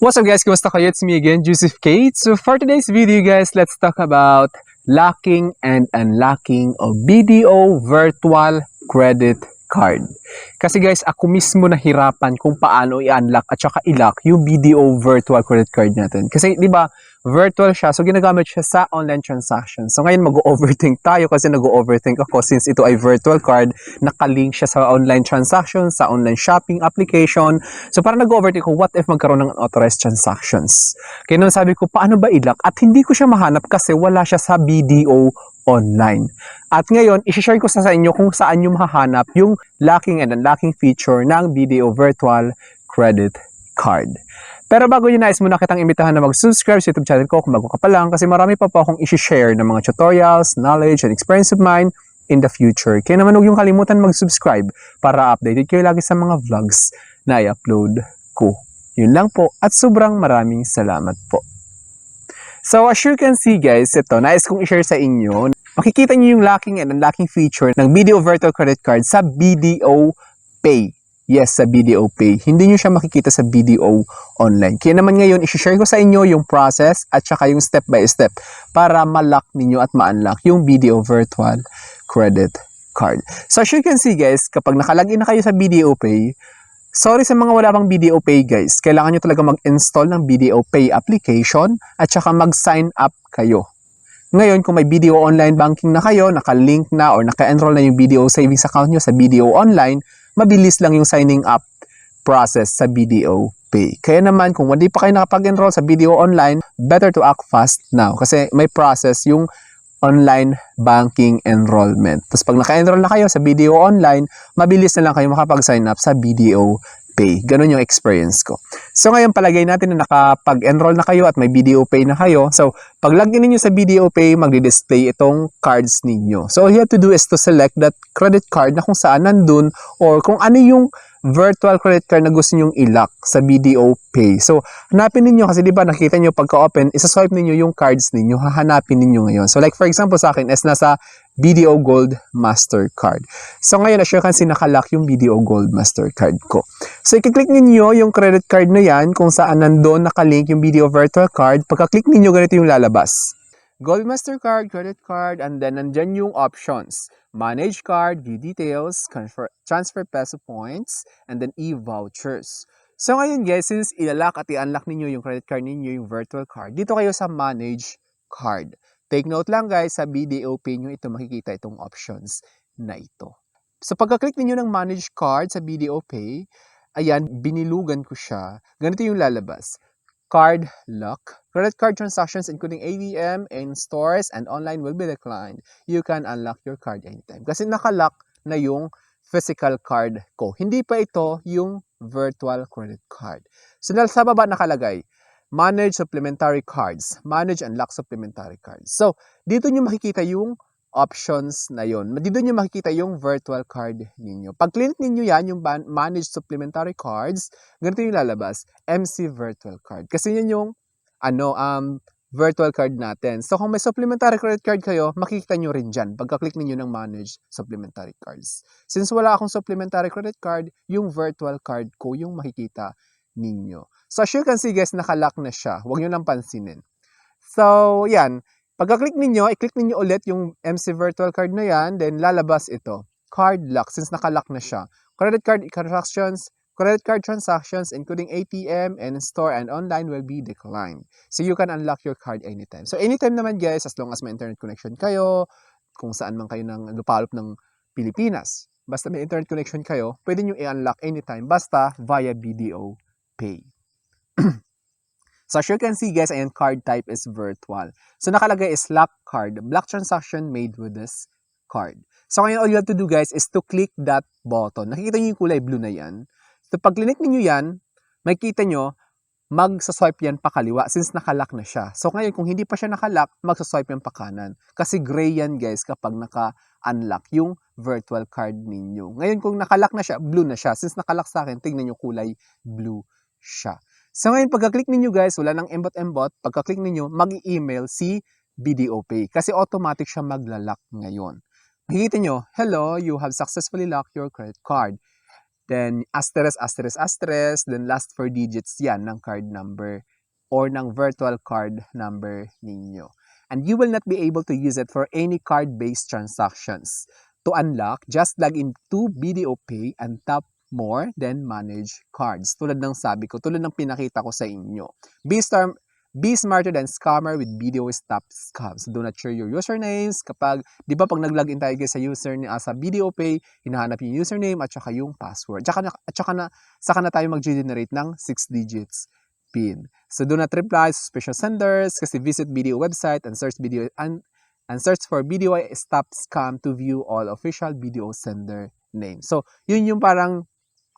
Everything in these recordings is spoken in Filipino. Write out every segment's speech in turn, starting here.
What's up guys, kumusta kayo? It's me again, Joseph Kate. So for today's video guys, let's talk about locking and unlocking of BDO Virtual Credit Card. Kasi guys, ako mismo nahirapan kung paano i-unlock at saka i-lock yung BDO Virtual Credit Card natin. Kasi di ba virtual siya, so ginagamit siya sa online transaction. So ngayon mag-overthink tayo kasi nag-overthink ako since ito ay virtual card, nakalink siya sa online transaction, sa online shopping application. So parang nag-overthink ko, what if magkaroon ng unauthorized transactions? Kaya nung sabi ko, paano ba i-lock? At hindi ko siya mahanap kasi wala siya sa BDO online. At ngayon, isi-share ko sa inyo kung saan nyo mahahanap yung locking and unlocking feature ng BDO Virtual Credit Card. Pero bago yun, nais muna kitang imbitahan na mag-subscribe sa YouTube channel ko kung bago ka pa lang kasi marami pa po akong isi-share ng mga tutorials, knowledge, and experience of mine in the future. Kaya naman huwag yung kalimutan mag-subscribe para updated kayo lagi sa mga vlogs na i-upload ko. Yun lang po at sobrang maraming salamat po. So as you can see guys, ito, nais kong i-share sa inyo. Makikita niyo yung locking and unlocking feature ng BDO Virtual Credit Card sa BDO Pay. Yes, sa BDO Pay. Hindi nyo siya makikita sa BDO Online. Kaya naman ngayon, isi-share ko sa inyo yung process at saka yung step by step para ma-lock ninyo at ma-unlock yung BDO Virtual Credit Card. So as you can see guys, kapag nakalagin na kayo sa BDO Pay, sorry sa mga wala pang BDO Pay guys, kailangan nyo talaga mag-install ng BDO Pay application at saka mag-sign up kayo. Ngayon, kung may BDO Online Banking na kayo, naka-link na or naka-enroll na yung BDO Savings account nyo sa BDO Online, mabilis lang yung signing up process sa BDO Pay. Kaya naman, kung hindi pa kayo nakapag-enroll sa BDO Online, better to act fast now kasi may process yung online banking enrollment. Tapos pag naka-enroll na kayo sa BDO Online, mabilis na lang kayo makapag-sign up sa BDO Pay. Ganun yung experience ko. So ngayon palagay natin na nakapag-enroll na kayo at may BDO Pay na kayo. So pag login niyo sa BDO Pay, magdi-display itong cards ninyo. So all you have to do is to select that credit card na kung saan nandun or kung ano yung virtual credit card na gusto nyong i-lock sa BDO Pay. So hanapin niyo kasi di ba nakita niyo pagka-open, isa-swipe niyo yung cards ninyo, hahanapin niyo ngayon. So like for example sa akin is nasa BDO Gold Mastercard. So ngayon, as you can see, nakalock yung BDO Gold Mastercard ko. So i-click niyo yung credit card na yan kung saan nandoon nakalink yung BDO Virtual Card. Pagka-click niyo ganito yung lalabas. Gold Mastercard, credit card, and then nandyan yung options. Manage card, view details, transfer peso points, and then e-vouchers. So ngayon guys, since ilalak at i-unlock ninyo yung credit card ninyo, yung virtual card, dito kayo sa Manage Card. Take note lang guys, sa BDO Pay nyo ito makikita itong options na ito. So pagka-click niyo ng Manage Card sa BDO Pay, ayan, binilugan ko siya. Ganito yung lalabas. Card lock. Credit card transactions including ATM, in stores, and online will be declined. You can unlock your card anytime. Kasi nakalock na yung physical card ko. Hindi pa ito yung virtual credit card. So sa baba nakalagay, Manage supplementary cards. Manage and lock supplementary cards. So, dito nyo makikita yung options na yon. Dito nyo makikita yung virtual card ninyo. Pag click ninyo yan, yung Manage supplementary cards, ganito yung lalabas, MC virtual card. Kasi yan yung virtual card natin. So, kung may supplementary credit card kayo, makikita nyo rin dyan pagka-click ninyo ng Manage supplementary cards. Since wala akong supplementary credit card, yung virtual card ko yung makikita ninyo. So as you can see guys, nakalock na siya. Huwag nyo lang pansinin. So yan, pagka-click ninyo, i-click ninyo ulit yung MC virtual card na yan, then lalabas ito. Card lock, since nakalock na siya. Credit card transactions including ATM and store and online will be declined. So you can unlock your card anytime. So anytime naman guys, as long as may internet connection kayo, kung saan man kayo ng lupalop ng Pilipinas, basta may internet connection kayo, pwede nyo i-unlock anytime, basta via BDO Pay. So as you can see guys, ayan, card type is virtual. So nakalagay is lock card, block transaction made with this card. So ngayon all you have to do guys is to click that button. Nakikita niyo yung kulay blue na yan. So pag click niyo yan, makikita nyo, magsaswipe yan pa kaliwa since nakalock na siya. So ngayon kung hindi pa siya nakalock, magsaswipe yan pa kanan. Kasi gray yan guys kapag naka-unlock yung virtual card ninyo. Ngayon kung nakalock na siya, blue na siya. Since nakalock sa akin, tingnan nyo kulay blue siya. So ngayon, pagka-click ninyo guys, wala nang embot-embot, pagka-click ninyo, mag-i-email si BDO Pay. Kasi automatic siya magla-lock ngayon. Makikita nyo, hello, you have successfully locked your credit card. then asterisk, asterisk, asterisk, then last 4 digits yan ng card number or ng virtual card number ninyo. And you will not be able to use it for any card-based transactions. To unlock, just log into BDO Pay and tap more, then manage cards. Tulad ng sabi ko, tulad ng pinakita ko sa inyo. Be smarter than scammer with BDO Stop Scams. Do not share your usernames. Kapag, di ba pag nag-login tayo guys sa BDO Pay, hinahanap yung username at saka yung password. Saka na tayo mag-generate ng 6 digits PIN. So do not reply to suspicious senders kasi visit BDO website and search for BDO Stop Scam to view all official BDO sender names. So, yun yung parang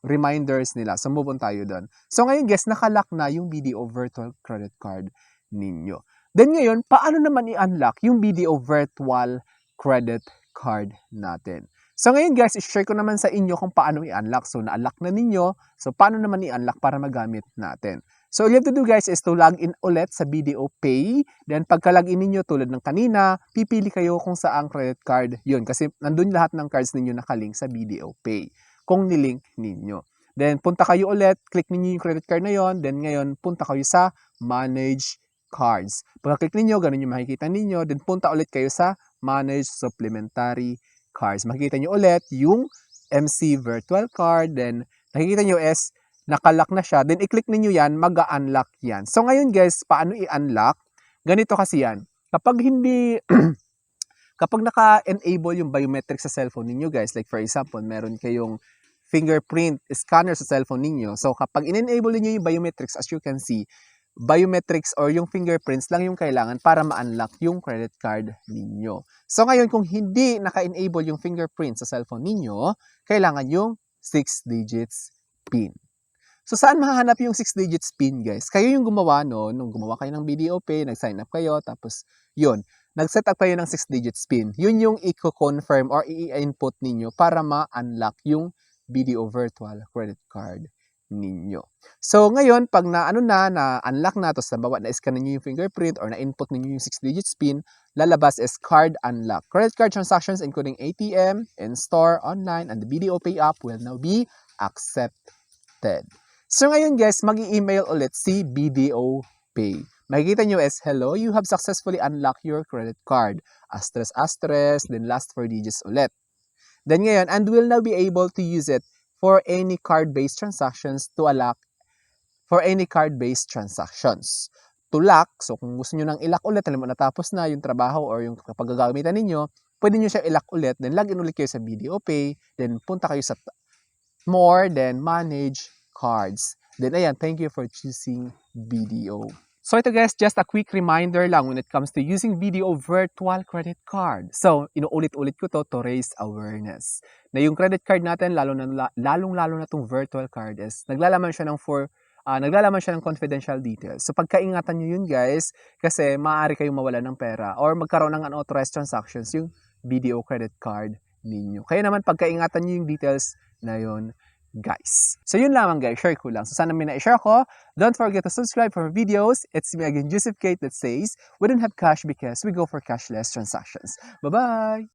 reminders nila. So, move on tayo doon. So, ngayon guys, nakalock na yung BDO virtual credit card ninyo. Then ngayon, paano naman i-unlock yung BDO virtual credit card natin? So, ngayon guys, i-share ko naman sa inyo kung paano i-unlock. So, na-unlock na ninyo. So, paano naman i-unlock para magamit natin? So, all you have to do guys is to log in ulit sa BDO Pay. Then, pagka-log in ninyo tulad ng kanina, pipili kayo kung saang credit card yun. Kasi nandun lahat ng cards ninyo nakalink sa BDO Pay kung nilink ninyo. Then, punta kayo ulit, click ninyo yung credit card na yon. Then, ngayon, punta kayo sa Manage Cards. Pagka-click ninyo, ganun yung makikita ninyo. Then, punta ulit kayo sa Manage Supplementary Cards. Makikita nyo ulit yung MC Virtual Card. Then, nakikita nyo is nakalock na siya. Then, i-click ninyo yan, mag-unlock yan. So, ngayon guys, paano i-unlock? Ganito kasi yan. Kapag hindi... Kapag naka-enable yung biometrics sa cellphone ninyo guys, like for example, meron kayong fingerprint scanner sa cellphone ninyo. So kapag in-enable niyo yung biometrics, as you can see, biometrics or yung fingerprints lang yung kailangan para ma-unlock yung credit card ninyo. So ngayon kung hindi naka-enable yung fingerprint sa cellphone ninyo, kailangan yung 6 digits PIN. So saan mahahanap yung 6 digits PIN guys? Kayo yung gumawa no, nung gumawa kayo ng BDO Pay, nag-sign up kayo, tapos yun. Nag-set up kayo ng 6 digits PIN. Yun yung i-confirm or i-input ninyo para ma-unlock yung BDO virtual credit card ninyo. So, ngayon, pag na-unlock na, tapos na-scan ninyo yung fingerprint or na-input ninyo yung 6 digits PIN, lalabas is card unlock. Credit card transactions including ATM, in-store, online, and the BDO Pay app will now be accepted. So, ngayon guys, mag-i-email ulit si BDO Pay. Makikita nyo is, hello, you have successfully unlocked your credit card. Asterisk, asterisk, then last 4 digits ulit. Then ngayon, and will now be able to use it for any card-based transactions to unlock for any card-based transactions. To lock, so kung gusto nyo nang i-lock ulit, alam mo natapos na yung trabaho or yung kapag gagamitan ninyo, pwede nyo siya i-lock ulit, then login ulit kayo sa BDO Pay, then punta kayo sa more, then manage cards. Then ayan, thank you for choosing BDO. So ito guys, just a quick reminder lang when it comes to using BDO virtual credit card. So, inuulit-ulit ko to raise awareness. Na yung credit card natin, lalong-lalo na tong virtual card is naglalaman siya ng confidential details. So, pagkaingatan nyo yun guys, kasi maaari kayong mawala ng pera or magkaroon ng unauthorized transactions yung BDO credit card ninyo. Kaya naman pagkaingatan nyo yung details na yun, guys. So yun lamang guys, share ko lang. So sana may na-share ko. Don't forget to subscribe for videos. It's me again, Joseph Kate, that says, we don't have cash because we go for cashless transactions. Bye-bye!